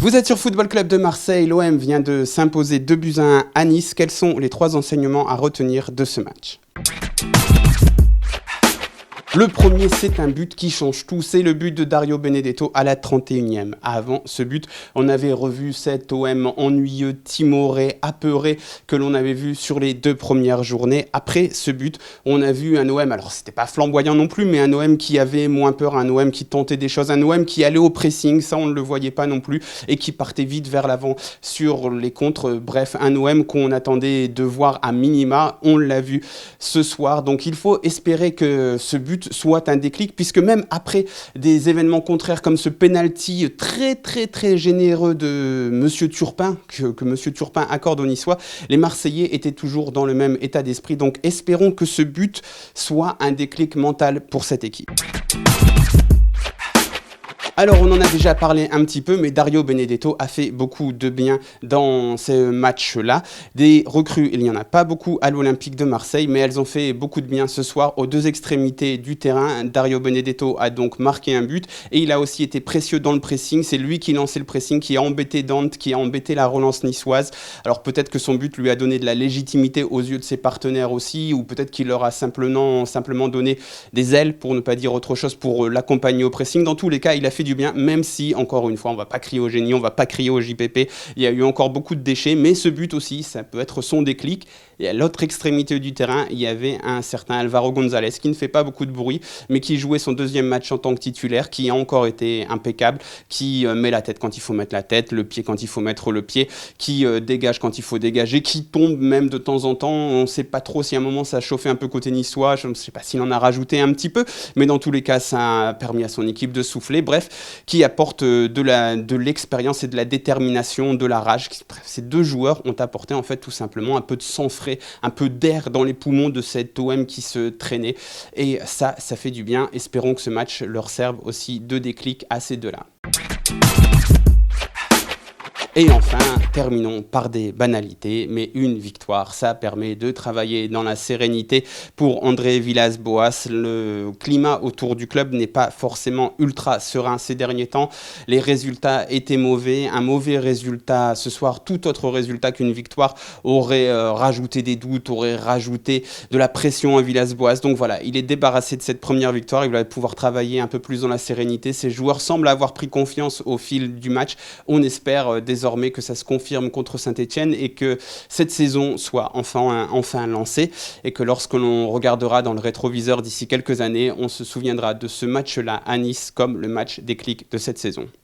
Vous êtes sur Football Club de Marseille, l'OM vient de s'imposer 2-1 à Nice. Quels sont les 3 enseignements à retenir de ce match ? Le premier, c'est un but qui change tout. C'est le but de Dario Benedetto à la 31e. Avant ce but, on avait revu cet OM ennuyeux, timoré, apeuré que l'on avait vu sur les 2 premières journées. Après ce but, on a vu un OM, alors c'était pas flamboyant non plus, mais un OM qui avait moins peur, un OM qui tentait des choses, un OM qui allait au pressing, ça on ne le voyait pas non plus, et qui partait vite vers l'avant sur les contres. Bref, un OM qu'on attendait de voir à minima. On l'a vu ce soir. Donc il faut espérer que ce but soit un déclic, puisque même après des événements contraires comme ce penalty très généreux de Monsieur Turpin, que Monsieur Turpin accorde aux Niçois, les Marseillais étaient toujours dans le même état d'esprit. Donc espérons que ce but soit un déclic mental pour cette équipe. Alors on en a déjà parlé un petit peu, mais Dario Benedetto a fait beaucoup de bien dans ce match-là. Des recrues, il n'y en a pas beaucoup à l'Olympique de Marseille, mais elles ont fait beaucoup de bien ce soir aux 2 extrémités du terrain. Dario Benedetto a donc marqué un but et il a aussi été précieux dans le pressing. C'est lui qui lançait le pressing, qui a embêté Dante, qui a embêté la relance niçoise. Alors peut-être que son but lui a donné de la légitimité aux yeux de ses partenaires aussi, ou peut-être qu'il leur a simplement donné des ailes, pour ne pas dire autre chose, pour l'accompagner au pressing. Dans tous les cas, il a fait du bien, même si, encore une fois, on ne va pas crier au génie, on ne va pas crier au JPP, il y a eu encore beaucoup de déchets, mais ce but aussi, ça peut être son déclic. Et à l'autre extrémité du terrain, il y avait un certain Alvaro González, qui ne fait pas beaucoup de bruit, mais qui jouait son 2e match en tant que titulaire, qui a encore été impeccable, qui met la tête quand il faut mettre la tête, le pied quand il faut mettre le pied, qui dégage quand il faut dégager, qui tombe même de temps en temps. On ne sait pas trop si à un moment ça a chauffé un peu côté niçois, je ne sais pas s'il en a rajouté un petit peu, mais dans tous les cas, ça a permis à son équipe de souffler. Bref, qui apporte de l'expérience et de la détermination, de la rage. Bref, ces 2 joueurs ont apporté en fait tout simplement un peu de sang frais, un peu d'air dans les poumons de cet OM qui se traînait. Et ça fait du bien. Espérons que ce match leur serve aussi de déclic à ces 2-là. Et enfin, terminons par des banalités, mais une victoire, ça permet de travailler dans la sérénité pour André Villas-Boas. Le climat autour du club n'est pas forcément ultra serein ces derniers temps. Les résultats étaient mauvais. Un mauvais résultat ce soir, tout autre résultat qu'une victoire, aurait rajouté des doutes, aurait rajouté de la pression à Villas-Boas. Donc voilà, il est débarrassé de cette première victoire. Il va pouvoir travailler un peu plus dans la sérénité. Ses joueurs semblent avoir pris confiance au fil du match. On espère désormais que ça se confirme contre Saint-Etienne et que cette saison soit enfin lancée, et que lorsque l'on regardera dans le rétroviseur d'ici quelques années, on se souviendra de ce match-là à Nice comme le match déclic de cette saison.